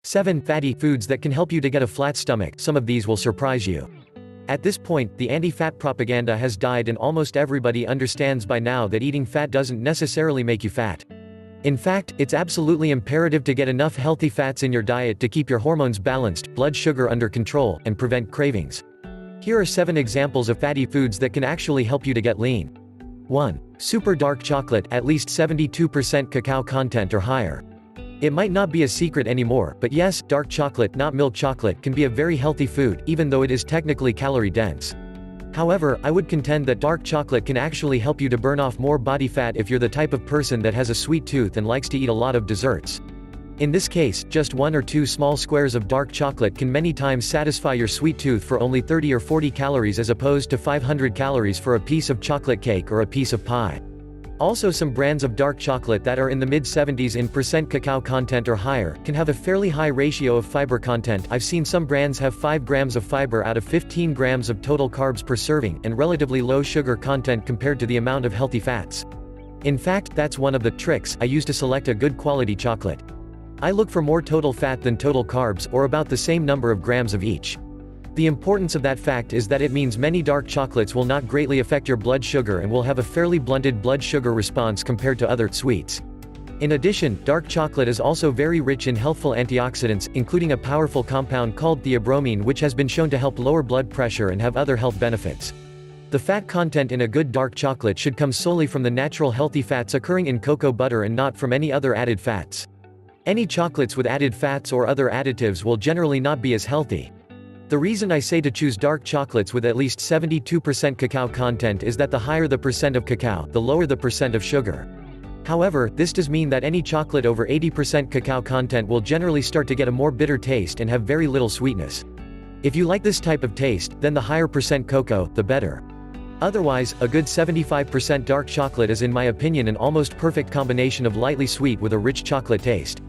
7 Fatty foods that can help you to get a flat stomach. Some of these will surprise you. At this point, the anti-fat propaganda has died and almost everybody understands by now that eating fat doesn't necessarily make you fat. In fact, it's absolutely imperative to get enough healthy fats in your diet to keep your hormones balanced, blood sugar under control, and prevent cravings. Here are 7 examples of fatty foods that can actually help you to get lean. 1. Super dark chocolate, at least 72% cacao content or higher. It might not be a secret anymore, but yes, dark chocolate, not milk chocolate, can be a very healthy food, even though it is technically calorie dense. However, I would contend that dark chocolate can actually help you to burn off more body fat if you're the type of person that has a sweet tooth and likes to eat a lot of desserts. In this case, just 1 or 2 small squares of dark chocolate can many times satisfy your sweet tooth for only 30 or 40 calories as opposed to 500 calories for a piece of chocolate cake or a piece of pie. Also, some brands of dark chocolate that are in the mid-70s in % cacao content or higher, can have a fairly high ratio of fiber content. I've seen some brands have 5 grams of fiber out of 15 grams of total carbs per serving, and relatively low sugar content compared to the amount of healthy fats. In fact, that's one of the tricks I use to select a good quality chocolate. I look for more total fat than total carbs, or about the same number of grams of each. The importance of that fact is that it means many dark chocolates will not greatly affect your blood sugar and will have a fairly blunted blood sugar response compared to other sweets. In addition, dark chocolate is also very rich in healthful antioxidants, including a powerful compound called theobromine, which has been shown to help lower blood pressure and have other health benefits. The fat content in a good dark chocolate should come solely from the natural healthy fats occurring in cocoa butter and not from any other added fats. Any chocolates with added fats or other additives will generally not be as healthy. The reason I say to choose dark chocolates with at least 72% cacao content is that the higher the percent of cacao, the lower the percent of sugar. However, this does mean that any chocolate over 80% cacao content will generally start to get a more bitter taste and have very little sweetness. If you like this type of taste, then the higher percent cocoa, the better. Otherwise, a good 75% dark chocolate is in my opinion an almost perfect combination of lightly sweet with a rich chocolate taste.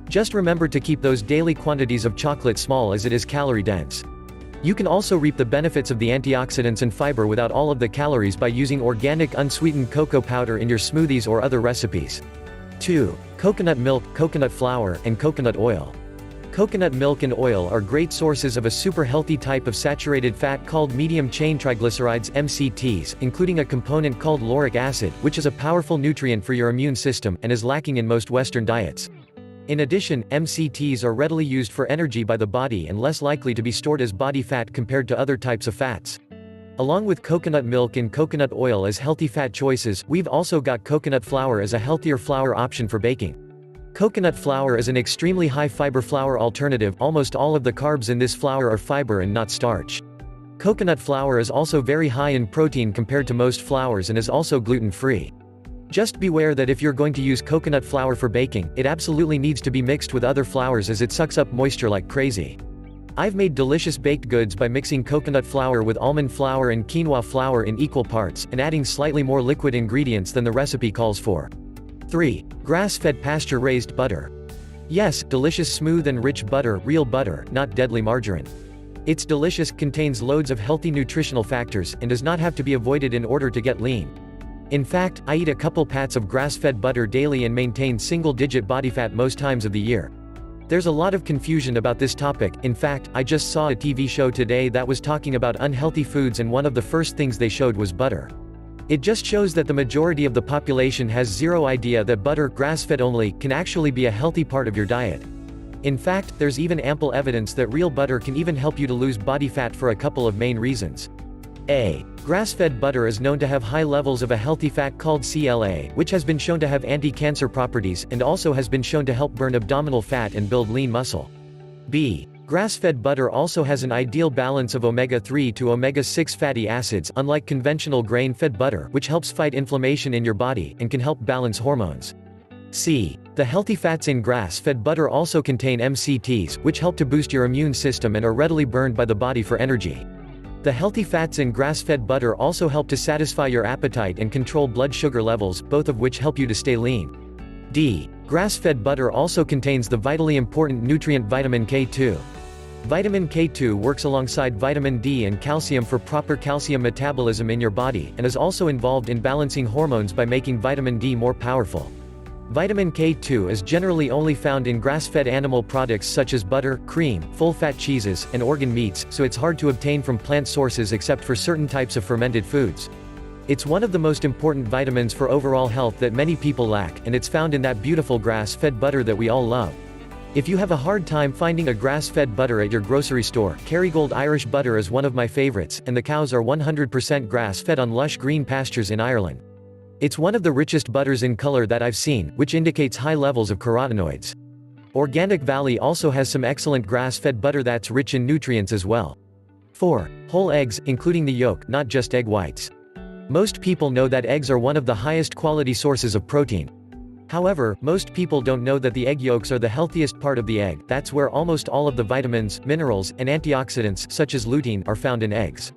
Just remember to keep those daily quantities of chocolate small as it is calorie dense. You can also reap the benefits of the antioxidants and fiber without all of the calories by using organic unsweetened cocoa powder in your smoothies or other recipes. 2. Coconut milk, coconut flour, and coconut oil. Coconut milk and oil are great sources of a super healthy type of saturated fat called medium-chain triglycerides (MCTs), including a component called lauric acid, which is a powerful nutrient for your immune system, and is lacking in most Western diets. In addition, MCTs are readily used for energy by the body and less likely to be stored as body fat compared to other types of fats. Along with coconut milk and coconut oil as healthy fat choices, we've also got coconut flour as a healthier flour option for baking. Coconut flour is an extremely high fiber flour alternative. Almost all of the carbs in this flour are fiber and not starch. Coconut flour is also very high in protein compared to most flours and is also gluten-free. Just beware that if you're going to use coconut flour for baking, it absolutely needs to be mixed with other flours as it sucks up moisture like crazy. I've made delicious baked goods by mixing coconut flour with almond flour and quinoa flour in equal parts, and adding slightly more liquid ingredients than the recipe calls for. 3. Grass-fed pasture-raised butter. Yes, delicious smooth and rich butter, real butter, not deadly margarine. It's delicious, contains loads of healthy nutritional factors, and does not have to be avoided in order to get lean. In fact, I eat a couple pats of grass-fed butter daily and maintain single-digit body fat most times of the year. There's a lot of confusion about this topic. In fact, I just saw a TV show today that was talking about unhealthy foods, and one of the first things they showed was butter. It just shows that the majority of the population has zero idea that butter, grass-fed only, can actually be a healthy part of your diet. In fact, there's even ample evidence that real butter can even help you to lose body fat for a couple of main reasons. A. Grass-fed butter is known to have high levels of a healthy fat called CLA, which has been shown to have anti-cancer properties, and also has been shown to help burn abdominal fat and build lean muscle. B. Grass-fed butter also has an ideal balance of omega-3 to omega-6 fatty acids, unlike conventional grain-fed butter, which helps fight inflammation in your body, and can help balance hormones. C. The healthy fats in grass-fed butter also contain MCTs, which help to boost your immune system and are readily burned by the body for energy. The healthy fats in grass-fed butter also help to satisfy your appetite and control blood sugar levels, both of which help you to stay lean. D. Grass-fed butter also contains the vitally important nutrient vitamin K2. Vitamin K2 works alongside vitamin D and calcium for proper calcium metabolism in your body, and is also involved in balancing hormones by making vitamin D more powerful. Vitamin K2 is generally only found in grass-fed animal products such as butter, cream, full-fat cheeses, and organ meats, so it's hard to obtain from plant sources except for certain types of fermented foods. It's one of the most important vitamins for overall health that many people lack, and it's found in that beautiful grass-fed butter that we all love. If you have a hard time finding a grass-fed butter at your grocery store, Kerrygold Irish butter is one of my favorites, and the cows are 100% grass-fed on lush green pastures in Ireland. It's one of the richest butters in color that I've seen, which indicates high levels of carotenoids. Organic Valley also has some excellent grass-fed butter that's rich in nutrients as well. 4. Whole eggs, including the yolk, not just egg whites. Most people know that eggs are one of the highest quality sources of protein. However, most people don't know that the egg yolks are the healthiest part of the egg. That's where almost all of the vitamins, minerals, and antioxidants, such as lutein, are found in eggs.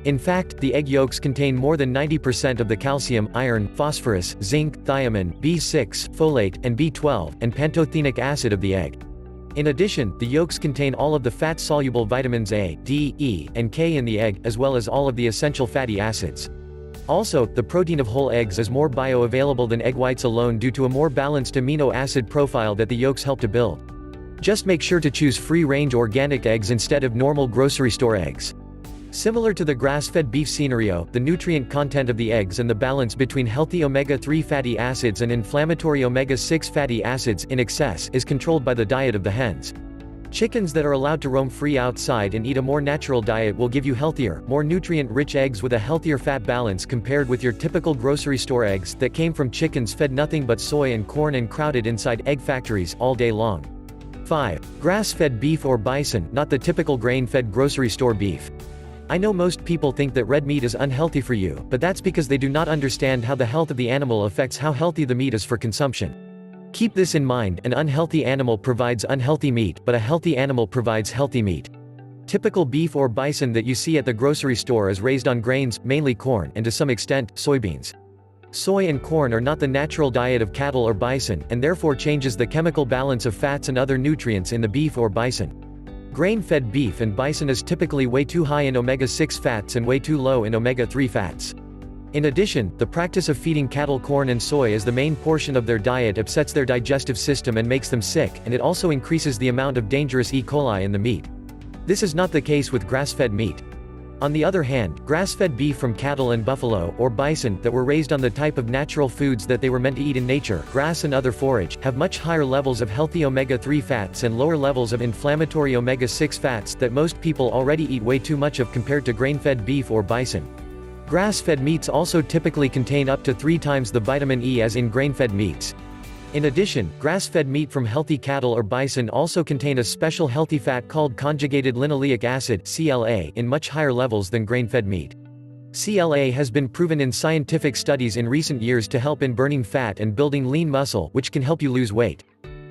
In fact, the egg yolks contain more than 90% of the calcium, iron, phosphorus, zinc, thiamine, B6, folate, and B12, and pantothenic acid of the egg. In addition, the yolks contain all of the fat-soluble vitamins A, D, E, and K in the egg, as well as all of the essential fatty acids. Also, the protein of whole eggs is more bioavailable than egg whites alone due to a more balanced amino acid profile that the yolks help to build. Just make sure to choose free-range organic eggs instead of normal grocery store eggs. Similar to the grass-fed beef scenario, the nutrient content of the eggs and the balance between healthy omega-3 fatty acids and inflammatory omega-6 fatty acids in excess is controlled by the diet of the hens. Chickens that are allowed to roam free outside and eat a more natural diet will give you healthier, more nutrient-rich eggs with a healthier fat balance compared with your typical grocery store eggs that came from chickens fed nothing but soy and corn and crowded inside egg factories all day long. 5. Grass-fed beef or bison, not the typical grain-fed grocery store beef. I know most people think that red meat is unhealthy for you, but that's because they do not understand how the health of the animal affects how healthy the meat is for consumption. Keep this in mind: an unhealthy animal provides unhealthy meat, but a healthy animal provides healthy meat. Typical beef or bison that you see at the grocery store is raised on grains, mainly corn, and to some extent, soybeans. Soy and corn are not the natural diet of cattle or bison, and therefore changes the chemical balance of fats and other nutrients in the beef or bison. Grain-fed beef and bison is typically way too high in omega-6 fats and way too low in omega-3 fats. In addition, the practice of feeding cattle corn and soy as the main portion of their diet upsets their digestive system and makes them sick, and it also increases the amount of dangerous E. coli in the meat. This is not the case with grass-fed meat. On the other hand, grass-fed beef from cattle and buffalo, or bison, that were raised on the type of natural foods that they were meant to eat in nature, grass and other forage, have much higher levels of healthy omega-3 fats and lower levels of inflammatory omega-6 fats that most people already eat way too much of compared to grain-fed beef or bison. Grass-fed meats also typically contain up to 3 times the vitamin E as in grain-fed meats. In addition, grass-fed meat from healthy cattle or bison also contain a special healthy fat called conjugated linoleic acid (CLA) in much higher levels than grain-fed meat. CLA has been proven in scientific studies in recent years to help in burning fat and building lean muscle, which can help you lose weight.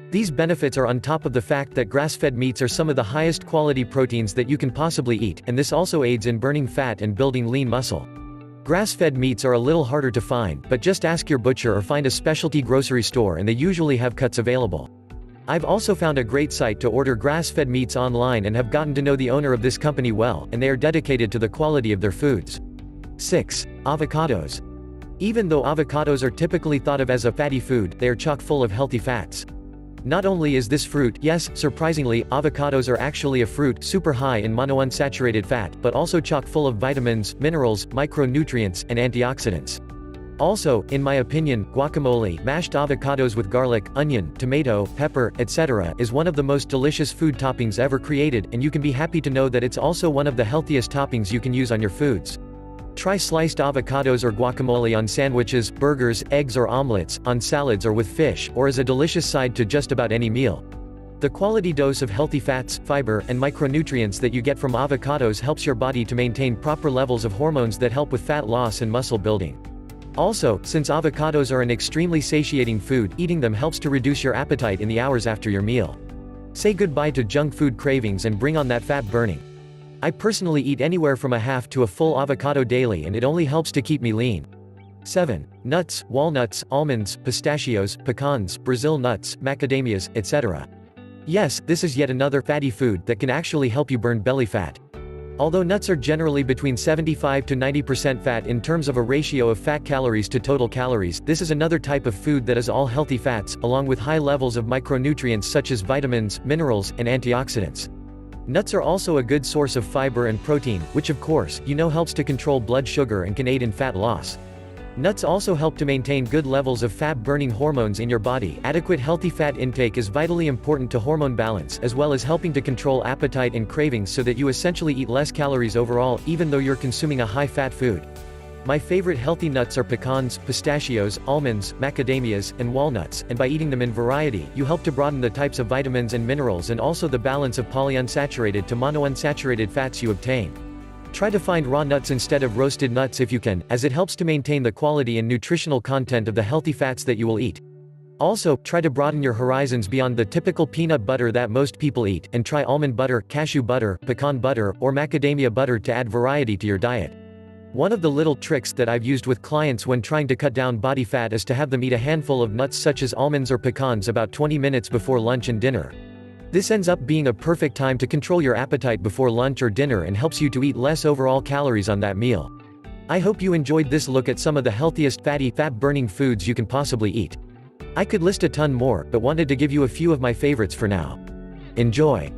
These benefits are on top of the fact that grass-fed meats are some of the highest quality proteins that you can possibly eat, and this also aids in burning fat and building lean muscle. Grass-fed meats are a little harder to find, but just ask your butcher or find a specialty grocery store and they usually have cuts available. I've also found a great site to order grass-fed meats online and have gotten to know the owner of this company well, and they are dedicated to the quality of their foods. 6. Avocados. Even though avocados are typically thought of as a fatty food, they are chock full of healthy fats. Not only is this fruit, yes, surprisingly, avocados are actually a fruit super high in monounsaturated fat, but also chock full of vitamins, minerals, micronutrients, and antioxidants. Also, in my opinion, guacamole, mashed avocados with garlic, onion, tomato, pepper, etc., is one of the most delicious food toppings ever created, and you can be happy to know that it's also one of the healthiest toppings you can use on your foods. Try sliced avocados or guacamole on sandwiches, burgers, eggs or omelets, on salads or with fish, or as a delicious side to just about any meal. The quality dose of healthy fats, fiber, and micronutrients that you get from avocados helps your body to maintain proper levels of hormones that help with fat loss and muscle building. Also, since avocados are an extremely satiating food, eating them helps to reduce your appetite in the hours after your meal. Say goodbye to junk food cravings and bring on that fat burning. I personally eat anywhere from a half to a full avocado daily, and it only helps to keep me lean. 7. Nuts, walnuts, almonds, pistachios, pecans, Brazil nuts, macadamias, etc. Yes, this is yet another fatty food that can actually help you burn belly fat. Although nuts are generally between 75 to 90% fat in terms of a ratio of fat calories to total calories, this is another type of food that is all healthy fats, along with high levels of micronutrients such as vitamins, minerals, and antioxidants. Nuts are also a good source of fiber and protein, which of course, helps to control blood sugar and can aid in fat loss. Nuts also help to maintain good levels of fat-burning hormones in your body. Adequate healthy fat intake is vitally important to hormone balance, as well as helping to control appetite and cravings so that you essentially eat less calories overall, even though you're consuming a high-fat food. My favorite healthy nuts are pecans, pistachios, almonds, macadamias, and walnuts, and by eating them in variety, you help to broaden the types of vitamins and minerals and also the balance of polyunsaturated to monounsaturated fats you obtain. Try to find raw nuts instead of roasted nuts if you can, as it helps to maintain the quality and nutritional content of the healthy fats that you will eat. Also, try to broaden your horizons beyond the typical peanut butter that most people eat, and try almond butter, cashew butter, pecan butter, or macadamia butter to add variety to your diet. One of the little tricks that I've used with clients when trying to cut down body fat is to have them eat a handful of nuts such as almonds or pecans about 20 minutes before lunch and dinner. This ends up being a perfect time to control your appetite before lunch or dinner and helps you to eat less overall calories on that meal. I hope you enjoyed this look at some of the healthiest fat-burning foods you can possibly eat. I could list a ton more, but wanted to give you a few of my favorites for now. Enjoy!